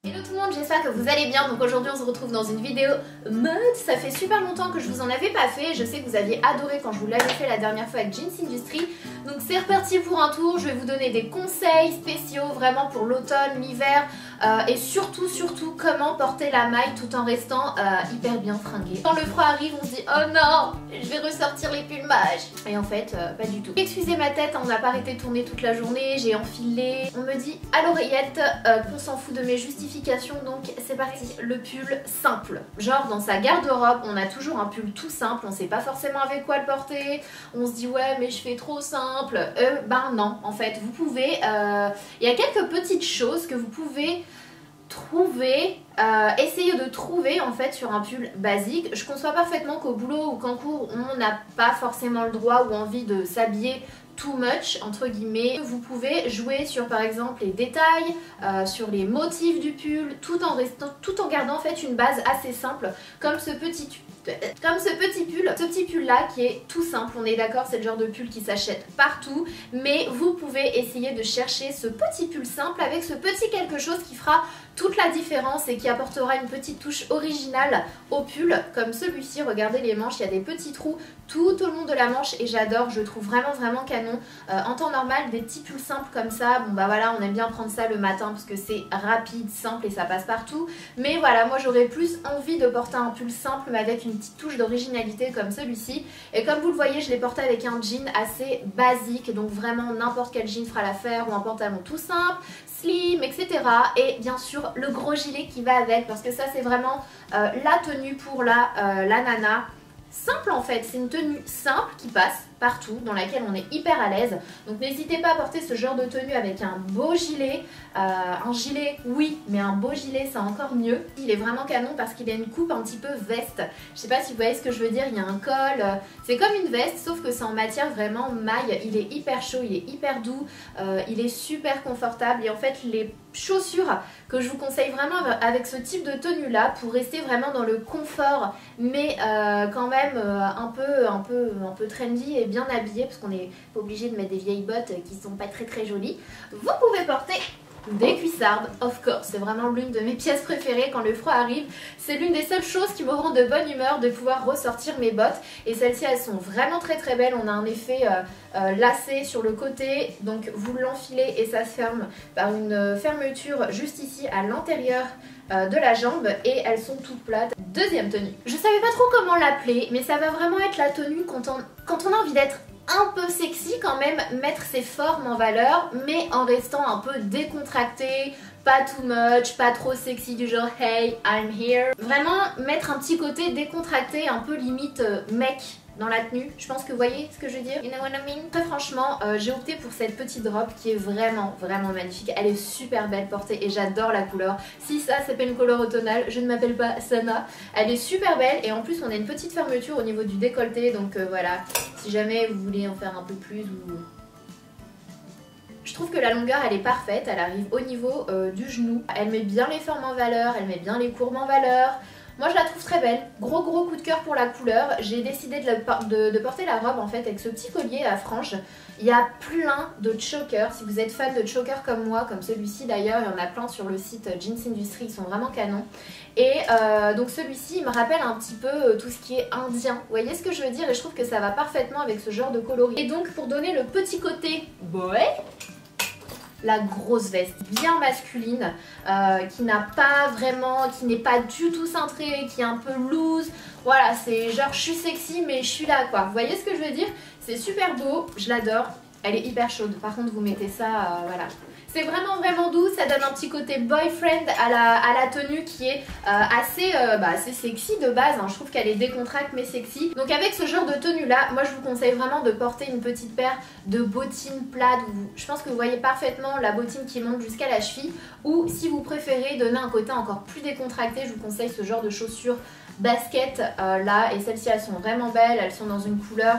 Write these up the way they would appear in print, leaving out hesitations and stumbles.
Hello tout le monde, j'espère que vous allez bien. Donc aujourd'hui on se retrouve dans une vidéo mode. Ça fait super longtemps que je vous en avais pas fait. Je sais que vous aviez adoré quand je vous l'avais fait la dernière fois avec Jeans Industry. Donc c'est reparti pour un tour. Je vais vous donner des conseils spéciaux vraiment pour l'automne, l'hiver et surtout comment porter la maille tout en restant hyper bien fringué. Quand le froid arrive on se dit oh non, je vais ressortir les pulls mage. Et en fait pas du tout. Excusez ma tête, on n'a pas arrêté de tourner toute la journée. J'ai enfilé. On me dit à l'oreillette qu'on s'en fout de mes justifications. Donc c'est parti, le pull simple. Genre dans sa garde-robe on a toujours un pull tout simple. On sait pas forcément avec quoi le porter. On se dit ouais mais je fais trop simple. Ben non, en fait vous pouvez, il y a quelques petites choses que vous pouvez trouver, essayer de trouver en fait sur un pull basique. Je conçois parfaitement qu'au boulot ou qu'en cours on n'a pas forcément le droit ou envie de s'habiller too much entre guillemets. Vous pouvez jouer sur par exemple les détails, sur les motifs du pull, tout en gardant en fait une base assez simple comme ce petit pull là qui est tout simple. On est d'accord, c'est le genre de pull qui s'achète partout, mais vous pouvez essayer de chercher ce petit pull simple avec ce petit quelque chose qui fera toute la différence et qui apportera une petite touche originale au pull comme celui-ci. Regardez les manches, il y a des petits trous tout au long de la manche et j'adore, je trouve vraiment canon. En temps normal des petits pulls simples comme ça, bon bah voilà, on aime bien prendre ça le matin parce que c'est rapide, simple et ça passe partout, mais voilà, moi j'aurais plus envie de porter un pull simple mais avec une petite touche d'originalité comme celui-ci. Et comme vous le voyez, je l'ai porté avec un jean assez basique, donc vraiment n'importe quel jean fera l'affaire, ou un pantalon tout simple, slim, etc. Et bien sûr le gros gilet qui va avec, parce que ça c'est vraiment la tenue pour la nana. Simple en fait, c'est une tenue simple qui passe partout, dans laquelle on est hyper à l'aise. Donc n'hésitez pas à porter ce genre de tenue avec un beau gilet. Un gilet oui, mais un beau gilet c'est encore mieux. Il est vraiment canon parce qu'il a une coupe un petit peu veste. Je sais pas si vous voyez ce que je veux dire, il y a un col. C'est comme une veste sauf que c'est en matière vraiment maille. Il est hyper chaud, il est hyper doux, il est super confortable. Et en fait les chaussures que je vous conseille vraiment avec ce type de tenue là pour rester vraiment dans le confort mais quand même un peu trendy et bien habillé, parce qu'on n'est pas obligé de mettre des vieilles bottes qui sont pas très jolies. Vous pouvez porter des cuissardes, of course, c'est vraiment l'une de mes pièces préférées quand le froid arrive. C'est l'une des seules choses qui me rend de bonne humeur de pouvoir ressortir mes bottes. Et celles-ci elles sont vraiment très belles. On a un effet lacé sur le côté, donc vous l'enfilez et ça se ferme par une fermeture juste ici à l'intérieur de la jambe et elles sont toutes plates. Deuxième tenue. Je savais pas trop comment l'appeler, mais ça va vraiment être la tenue quand on a envie d'être un peu sexy quand même, mettre ses formes en valeur mais en restant un peu décontracté, pas too much, pas trop sexy du genre hey I'm here. Vraiment mettre un petit côté décontracté, un peu limite mec dans la tenue. Je pense que vous voyez ce que je veux dire. You know what I mean? Très franchement, j'ai opté pour cette petite robe qui est vraiment magnifique. Elle est super belle portée et j'adore la couleur. Si ça c'est pas une couleur automnale, je ne m'appelle pas Sana. Elle est super belle et en plus on a une petite fermeture au niveau du décolleté, donc voilà, si jamais vous voulez en faire un peu plus ou... Je trouve que la longueur elle est parfaite, elle arrive au niveau du genou. Elle met bien les formes en valeur, elle met bien les courbes en valeur. Moi je la trouve très belle, gros coup de cœur pour la couleur. J'ai décidé de porter la robe en fait avec ce petit collier à franges. Il y a plein de chokers, si vous êtes fan de chokers comme moi, comme celui-ci d'ailleurs, il y en a plein sur le site Jeans Industry, ils sont vraiment canons. Et donc celui-ci il me rappelle un petit peu tout ce qui est indien, vous voyez ce que je veux dire, et je trouve que ça va parfaitement avec ce genre de coloris. Et donc pour donner le petit côté boy, la grosse veste bien masculine qui n'a pas vraiment, qui n'est pas du tout cintrée, qui est un peu loose. Voilà, c'est genre je suis sexy mais je suis là quoi. Vous voyez ce que je veux dire? C'est super beau, je l'adore. Elle est hyper chaude. Par contre vous mettez ça, voilà. C'est vraiment doux, ça donne un petit côté boyfriend à la tenue qui est assez sexy de base, hein. Je trouve qu'elle est décontractée mais sexy. Donc avec ce genre de tenue là, moi je vous conseille vraiment de porter une petite paire de bottines plates. Je pense que vous voyez parfaitement la bottine qui monte jusqu'à la cheville. Ou si vous préférez donner un côté encore plus décontracté, je vous conseille ce genre de chaussures basket là. Et celles-ci elles sont vraiment belles, elles sont dans une couleur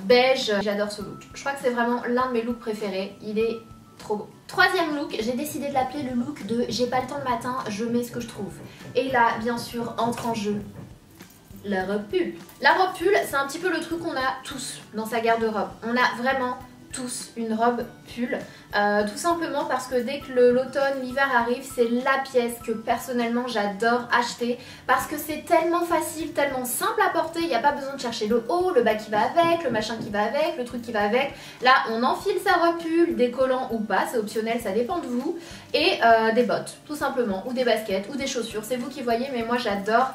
beige. J'adore ce look, je crois que c'est vraiment l'un de mes looks préférés, il est trop beau. Troisième look, j'ai décidé de l'appeler le look de j'ai pas le temps le matin, je mets ce que je trouve. Et là, bien sûr, entre en jeu la robe pull. La robe pull, c'est un petit peu le truc qu'on a tous dans sa garde-robe. On a vraiment tous une robe pull Tout simplement parce que dès que l'automne, l'hiver arrive, c'est la pièce que personnellement j'adore acheter parce que c'est tellement facile, tellement simple à porter, il n'y a pas besoin de chercher le haut, le bas qui va avec, le machin qui va avec, le truc qui va avec. Là on enfile sa robe pull, des collants ou pas, c'est optionnel, ça dépend de vous, et des bottes tout simplement, ou des baskets, ou des chaussures, c'est vous qui voyez, mais moi j'adore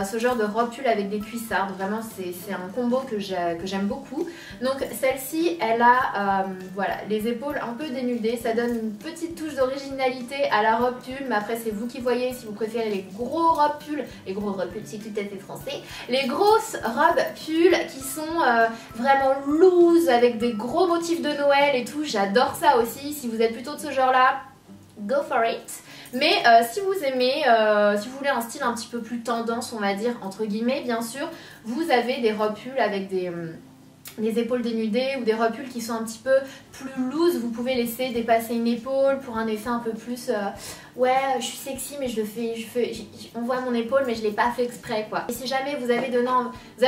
ce genre de robe pull avec des cuissardes, vraiment c'est un combo que j'aime beaucoup. Donc celle-ci elle a voilà, les épaules un peu dénudées, ça donne une petite touche d'originalité à la robe pull, mais après c'est vous qui voyez si vous préférez les gros robes pull, les gros robes pull c'est tout à fait français, les grosses robes pull qui sont vraiment loose avec des gros motifs de Noël et tout, j'adore ça aussi. Si vous êtes plutôt de ce genre là, go for it. Mais si vous aimez, si vous voulez un style un petit peu plus tendance, on va dire, entre guillemets, bien sûr, vous avez des robes pull avec des épaules dénudées ou des robes pull qui sont un petit peu plus loose. Vous pouvez laisser dépasser une épaule pour un effet un peu plus ouais, je suis sexy mais on voit mon épaule mais je l'ai pas fait exprès quoi. Et si jamais vous avez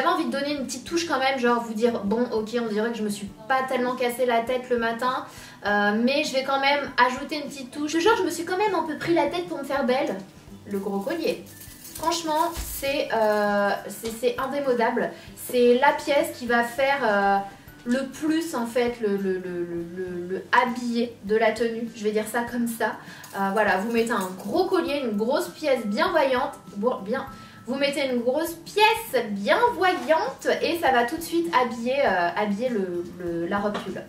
envie de donner une petite touche quand même, genre vous dire bon ok, on dirait que je me suis pas tellement cassé la tête le matin, mais je vais quand même ajouter une petite touche, genre je me suis quand même un peu pris la tête pour me faire belle, le gros collier. Franchement, c'est indémodable. C'est la pièce qui va faire le plus en fait le habillé de la tenue. Je vais dire ça comme ça. Voilà, vous mettez un gros collier, une grosse pièce bien voyante. Vous mettez une grosse pièce bien voyante et ça va tout de suite habiller la robe pull.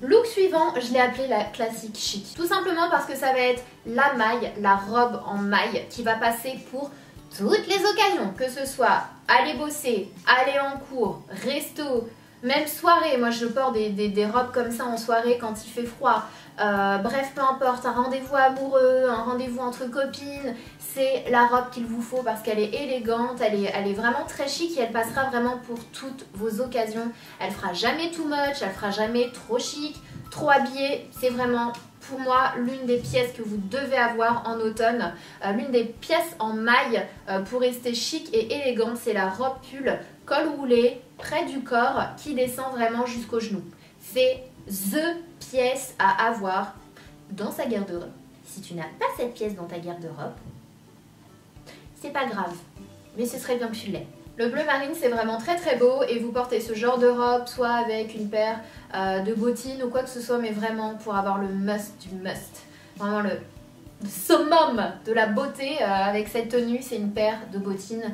Look suivant, je l'ai appelé la classique chic. Tout simplement parce que ça va être la maille, la robe en maille qui va passer pour toutes les occasions, que ce soit aller bosser, aller en cours, resto, même soirée. Moi je porte des robes comme ça en soirée quand il fait froid, bref peu importe, un rendez-vous amoureux, un rendez-vous entre copines, c'est la robe qu'il vous faut parce qu'elle est élégante, elle est vraiment très chic et elle passera vraiment pour toutes vos occasions. Elle fera jamais too much, elle fera jamais trop chic, trop habillée, c'est vraiment pour moi l'une des pièces que vous devez avoir en automne, l'une des pièces en maille pour rester chic et élégante, c'est la robe pull col roulé près du corps qui descend vraiment jusqu'au genou. C'est THE pièce à avoir dans sa garde-robe. Si tu n'as pas cette pièce dans ta garde-robe, c'est pas grave, mais ce serait bien que tu l'aies. Le bleu marine c'est vraiment très très beau et vous portez ce genre de robe soit avec une paire de bottines ou quoi que ce soit, mais vraiment pour avoir le must du must, vraiment le summum de la beauté avec cette tenue, c'est une paire de bottines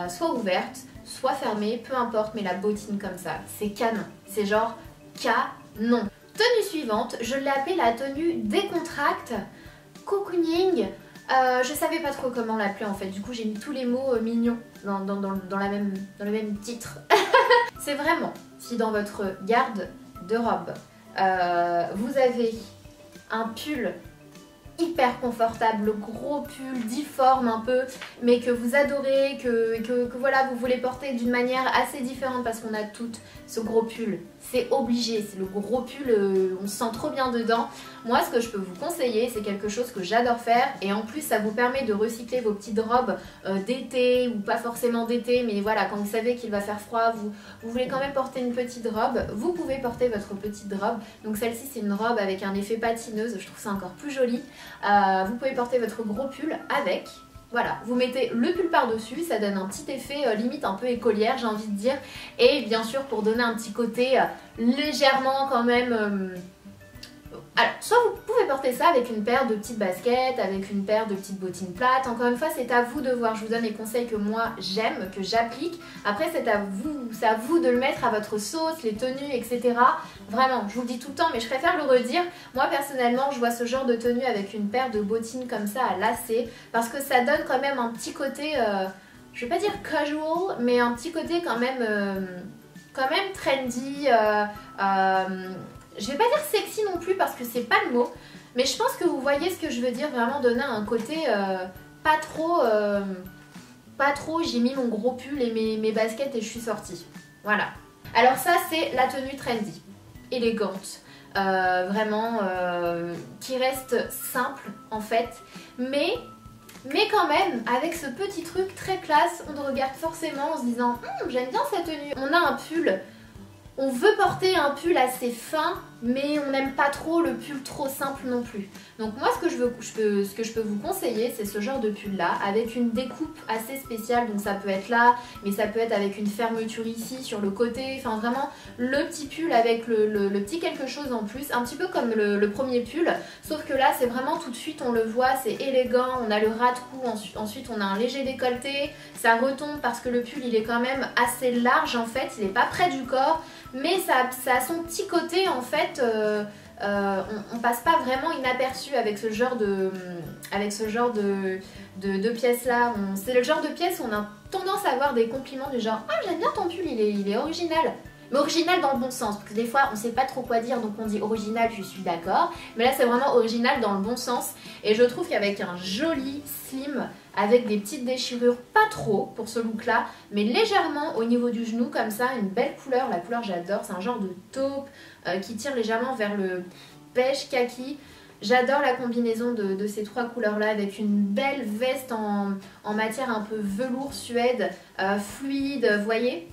soit ouvertes, soit fermées, peu importe, mais la bottine comme ça, c'est canon, c'est genre canon. Tenue suivante, je l'ai appelée la tenue décontracte, cocooning. Je savais pas trop comment l'appeler en fait, du coup j'ai mis tous les mots mignons dans le même titre. C'est vraiment, si dans votre garde de robe, vous avez un pull hyper confortable, gros pull difforme un peu, mais que vous adorez, que voilà, vous voulez porter d'une manière assez différente parce qu'on a toutes ce gros pull. C'est obligé, c'est le gros pull, on se sent trop bien dedans. Moi, ce que je peux vous conseiller, c'est quelque chose que j'adore faire et en plus, ça vous permet de recycler vos petites robes d'été ou pas forcément d'été, mais voilà, quand vous savez qu'il va faire froid, vous voulez quand même porter une petite robe, vous pouvez porter votre petite robe. Donc celle-ci, c'est une robe avec un effet patineuse, je trouve ça encore plus joli. Vous pouvez porter votre gros pull avec. Voilà, vous mettez le pull par-dessus, ça donne un petit effet limite un peu écolière, j'ai envie de dire. Et bien sûr, pour donner un petit côté légèrement quand même... Alors, soit vous pouvez porter ça avec une paire de petites baskets, avec une paire de petites bottines plates. Encore une fois, c'est à vous de voir. Je vous donne les conseils que moi j'aime, que j'applique. Après, c'est à vous de le mettre à votre sauce, les tenues, etc. Vraiment, je vous le dis tout le temps, mais je préfère le redire. Moi, personnellement, je vois ce genre de tenue avec une paire de bottines comme ça à lacets, parce que ça donne quand même un petit côté, je vais pas dire casual, mais un petit côté quand même trendy. Je vais pas dire sexy non plus parce que c'est pas le mot, mais je pense que vous voyez ce que je veux dire, vraiment donner un côté pas trop j'ai mis mon gros pull et mes baskets et je suis sortie. Voilà. Alors ça c'est la tenue trendy, élégante, vraiment qui reste simple en fait, mais quand même avec ce petit truc très classe, on regarde forcément en se disant j'aime bien cette tenue. On a un pull. On veut porter un pull assez fin mais on n'aime pas trop le pull trop simple non plus. Donc moi ce que je peux vous conseiller, c'est ce genre de pull là, avec une découpe assez spéciale, donc ça peut être là, mais ça peut être avec une fermeture ici, sur le côté, enfin vraiment le petit pull avec le petit quelque chose en plus, un petit peu comme le premier pull, sauf que là c'est vraiment tout de suite, on le voit, c'est élégant, on a le ras de cou, ensuite on a un léger décolleté, ça retombe parce que le pull il est quand même assez large en fait, il n'est pas près du corps, mais ça a son petit côté en fait, on passe pas vraiment inaperçu avec ce genre de pièces là. C'est le genre de pièces où on a tendance à avoir des compliments du genre ah j'aime bien ton pull, il est original. Mais original dans le bon sens, parce que des fois on sait pas trop quoi dire donc on dit original, je suis d'accord. Mais là c'est vraiment original dans le bon sens. Et je trouve qu'avec un joli slim, avec des petites déchirures, pas trop pour ce look là, mais légèrement au niveau du genou comme ça, une belle couleur, la couleur j'adore, c'est un genre de taupe qui tire légèrement vers le beige kaki. J'adore la combinaison de ces trois couleurs là avec une belle veste en matière un peu velours suède, fluide, vous voyez.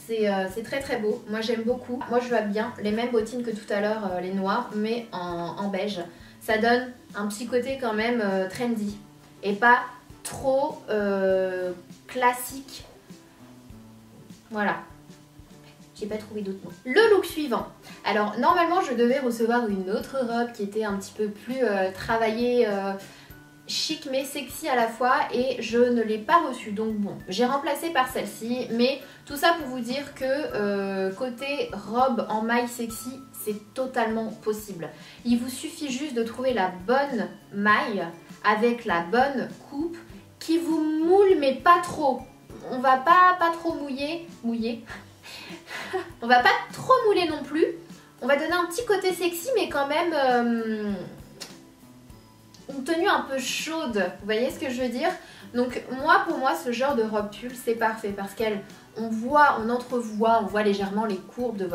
C'est très très beau, moi j'aime beaucoup. Moi je vois bien les mêmes bottines que tout à l'heure, les noires, mais en beige. Ça donne un petit côté quand même trendy et pas trop classique. Voilà. J'ai pas trouvé d'autres mots. Le look suivant. Alors normalement je devais recevoir une autre robe qui était un petit peu plus travaillée, chic mais sexy à la fois, et je ne l'ai pas reçue. Donc bon, j'ai remplacé par celle-ci, mais tout ça pour vous dire que côté robe en maille sexy, c'est totalement possible. Il vous suffit juste de trouver la bonne maille avec la bonne coupe qui vous moule mais pas trop. On va pas trop mouiller. On va pas trop mouler non plus. On va donner un petit côté sexy mais quand même une tenue un peu chaude. Vous voyez ce que je veux dire? Donc pour moi ce genre de robe pull c'est parfait parce on voit légèrement les courbes de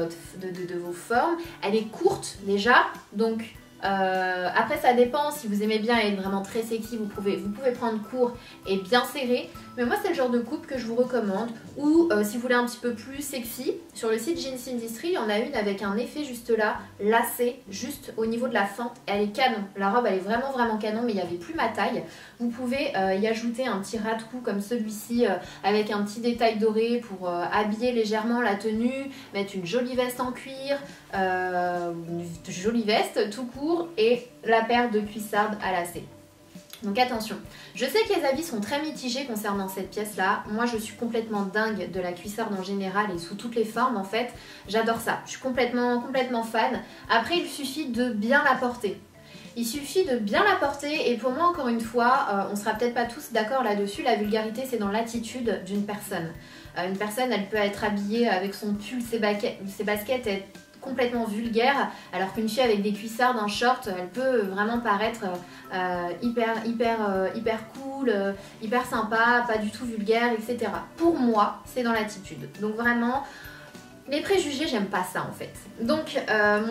vos formes. Elle est courte déjà, donc après ça dépend, si vous aimez bien être vraiment très sexy, vous pouvez prendre court et bien serré, mais moi c'est le genre de coupe que je vous recommande. Ou si vous voulez un petit peu plus sexy, sur le site Jeans Industry il y en a une avec un effet juste là, lacé, juste au niveau de la fente. Elle est canon, la robe elle est vraiment canon, mais il n'y avait plus ma taille. Vous pouvez y ajouter un petit ras de cou comme celui-ci avec un petit détail doré pour habiller légèrement la tenue, mettre une jolie veste en cuir, une jolie veste tout court et la paire de cuissardes à lacets. Donc attention, je sais que les avis sont très mitigés concernant cette pièce là. Moi je suis complètement dingue de la cuissarde en général et sous toutes les formes en fait. J'adore ça, je suis complètement fan. Après il suffit de bien la porter. Il suffit de bien la porter, et pour moi encore une fois, on sera peut-être pas tous d'accord là-dessus, la vulgarité c'est dans l'attitude d'une personne. Une personne elle peut être habillée avec son pull, ses baskets, être complètement vulgaire, alors qu'une fille avec des cuissardes, un short, elle peut vraiment paraître hyper cool, hyper sympa, pas du tout vulgaire, etc. Pour moi, c'est dans l'attitude. Donc vraiment, les préjugés, j'aime pas ça en fait. Donc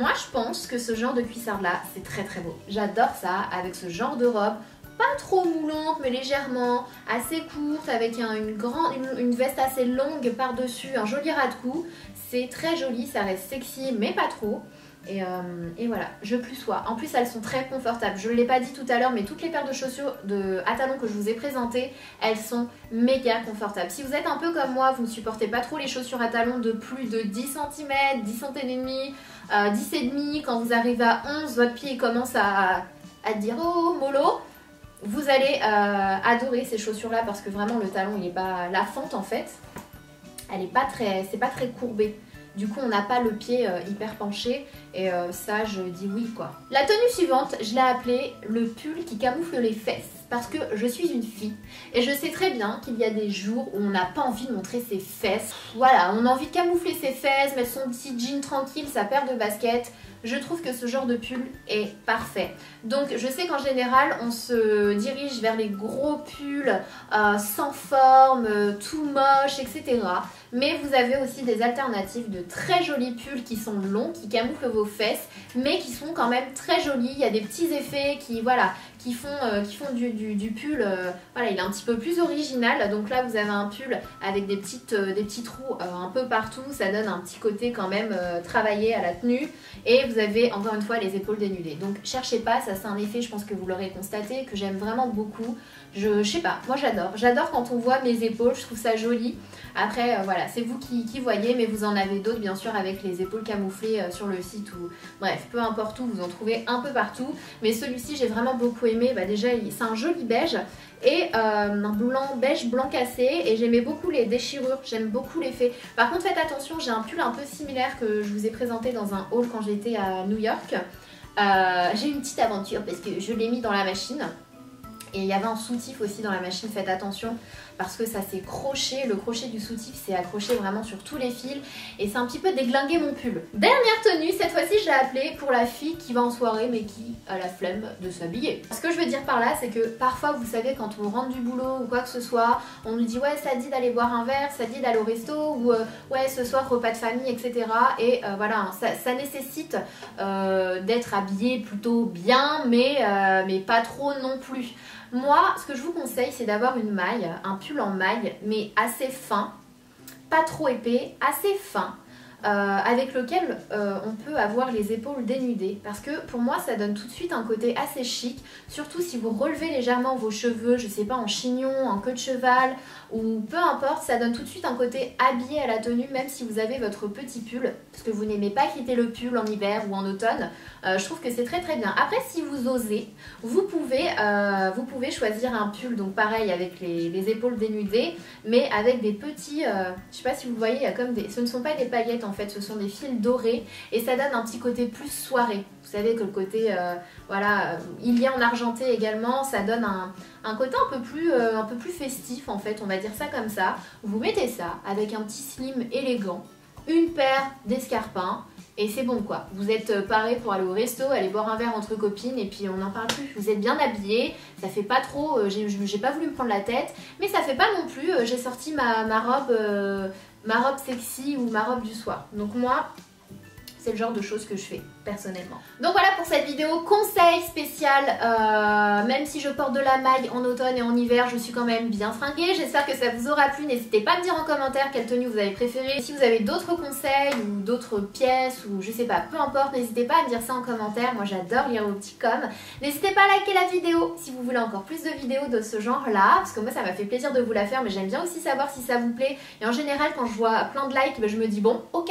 moi je pense que ce genre de cuissarde là, c'est très beau. J'adore ça avec ce genre de robe. Pas trop moulante mais légèrement, assez courte, avec une veste assez longue par-dessus, un joli ras de cou. C'est très joli, ça reste sexy mais pas trop. Et voilà, je plus sois. En plus elles sont très confortables. Je ne l'ai pas dit tout à l'heure, mais toutes les paires de chaussures à talons que je vous ai présentées, elles sont méga confortables. Si vous êtes un peu comme moi, vous ne supportez pas trop les chaussures à talons de plus de 10 cm, 10 cm et demi, 10 et demi, quand vous arrivez à 11, votre pied commence à dire oh mollo. Vous allez adorer ces chaussures là parce que vraiment le talon il est pas, la fente en fait elle est pas très, c'est pas très courbé, du coup on n'a pas le pied hyper penché, et ça je dis oui quoi. La tenue suivante, je l'ai appelée le pull qui camoufle les fesses, parce que je suis une fille et je sais très bien qu'il y a des jours où on n'a pas envie de montrer ses fesses. Voilà, on a envie de camoufler ses fesses, mettre son petit jean tranquille, sa paire de baskets. Je trouve que ce genre de pull est parfait. Donc je sais qu'en général on se dirige vers les gros pulls sans forme, tout moche, etc. mais vous avez aussi des alternatives de très jolis pulls qui sont longs, qui camouflent vos fesses, mais qui sont quand même très jolis. Il y a des petits effets qui, voilà, qui font du pull, voilà, il est un petit peu plus original. Donc là vous avez un pull avec des petits trous un peu partout, ça donne un petit côté quand même travaillé à la tenue, et vous avez encore une fois les épaules dénudées. Donc cherchez pas, ça c'est un effet, je pense que vous l'aurez constaté, que j'aime vraiment beaucoup. Je sais pas, moi j'adore quand on voit mes épaules, je trouve ça joli. Après voilà, c'est vous qui voyez, mais vous en avez d'autres bien sûr avec les épaules camouflées sur le site, ou bref, peu importe où, vous en trouvez un peu partout. Mais celui-ci j'ai vraiment beaucoup aimé, bah, déjà c'est un joli beige et un beige blanc cassé, et j'aimais beaucoup les déchirures, j'aime beaucoup l'effet. Par contre faites attention, j'ai un pull un peu similaire que je vous ai présenté dans un haul quand j'étais à New York. J'ai une petite aventure parce que je l'ai mis dans la machine. Et il y avait un soutif aussi dans la machine, faites attention parce que ça s'est croché, le crochet du soutif s'est accroché vraiment sur tous les fils et c'est un petit peu déglingué mon pull. Dernière tenue, cette fois-ci je l'ai appelée pour la fille qui va en soirée mais qui a la flemme de s'habiller. Ce que je veux dire par là, c'est que parfois vous savez quand on rentre du boulot ou quoi que ce soit, on nous dit ouais ça dit d'aller boire un verre, ça dit d'aller au resto, ou ouais ce soir repas de famille, etc. Et voilà, ça nécessite d'être habillé plutôt bien mais pas trop non plus. Moi, ce que je vous conseille, c'est d'avoir une maille, un pull en maille, mais assez fin, pas trop épais, assez fin, avec lequel on peut avoir les épaules dénudées. Parce que pour moi, ça donne tout de suite un côté assez chic, surtout si vous relevez légèrement vos cheveux, je sais pas, en chignon, en queue de cheval, ou peu importe, ça donne tout de suite un côté habillé à la tenue, même si vous avez votre petit pull, parce que vous n'aimez pas quitter le pull en hiver ou en automne. Je trouve que c'est très très bien. Après, si vous osez, vous pouvez choisir un pull, donc pareil avec les épaules dénudées, mais avec des petits, je sais pas si vous voyez, il y a comme ce ne sont pas des paillettes en fait, ce sont des fils dorés, et ça donne un petit côté plus soirée. Vous savez que le côté, voilà, il y a en argenté également, ça donne un côté un peu plus festif en fait, on va dire ça comme ça. Vous mettez ça avec un petit slim élégant, une paire d'escarpins, et c'est bon quoi. Vous êtes paré pour aller au resto, aller boire un verre entre copines, et puis on n'en parle plus. Vous êtes bien habillés, ça fait pas trop, j'ai pas voulu me prendre la tête, mais ça fait pas non plus, j'ai sorti ma robe sexy ou ma robe du soir. Donc moi, c'est le genre de choses que je fais personnellement. Donc voilà pour cette vidéo conseil spécial, même si je porte de la maille en automne et en hiver, je suis quand même bien fringuée. J'espère que ça vous aura plu, n'hésitez pas à me dire en commentaire quelle tenue vous avez préférée. Si vous avez d'autres conseils ou d'autres pièces ou je sais pas, peu importe, n'hésitez pas à me dire ça en commentaire, moi j'adore lire vos petits coms. N'hésitez pas à liker la vidéo si vous voulez encore plus de vidéos de ce genre là, parce que moi ça m'a fait plaisir de vous la faire, mais j'aime bien aussi savoir si ça vous plaît. Et en général quand je vois plein de likes, je me dis bon ok.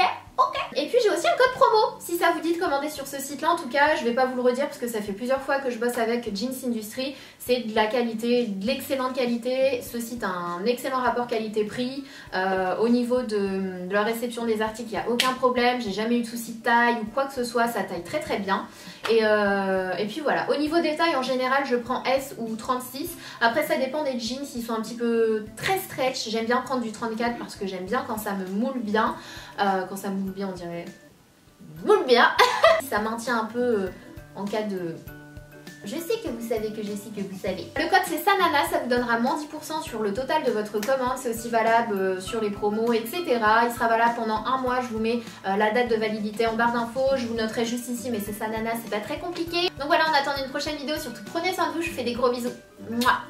Et puis j'ai aussi un code promo si ça vous dit de commander sur ce site là. En tout cas je vais pas vous le redire parce que ça fait plusieurs fois que je bosse avec Jeans Industry. C'est de la qualité, de l'excellente qualité. Ce site a un excellent rapport qualité-prix. Au niveau de la réception des articles, il n'y a aucun problème. J'ai jamais eu de souci de taille ou quoi que ce soit, ça taille très très bien. Et puis voilà, au niveau des tailles en général je prends S ou 36. Après ça dépend des jeans, s'ils sont un petit peu très stretch. J'aime bien prendre du 34 parce que j'aime bien quand ça me moule bien. Quand ça moule bien on dirait moule bien. Ça maintient un peu en cas de... Je sais que vous savez que je sais que vous savez. Le code c'est Sanana, ça vous donnera moins 10% sur le total de votre commande. C'est aussi valable sur les promos, etc. Il sera valable pendant un mois. Je vous mets la date de validité en barre d'infos. Je vous noterai juste ici, mais c'est Sanana, c'est pas très compliqué. Donc voilà, on attend une prochaine vidéo. Surtout prenez soin de vous, je vous fais des gros bisous. Mouah.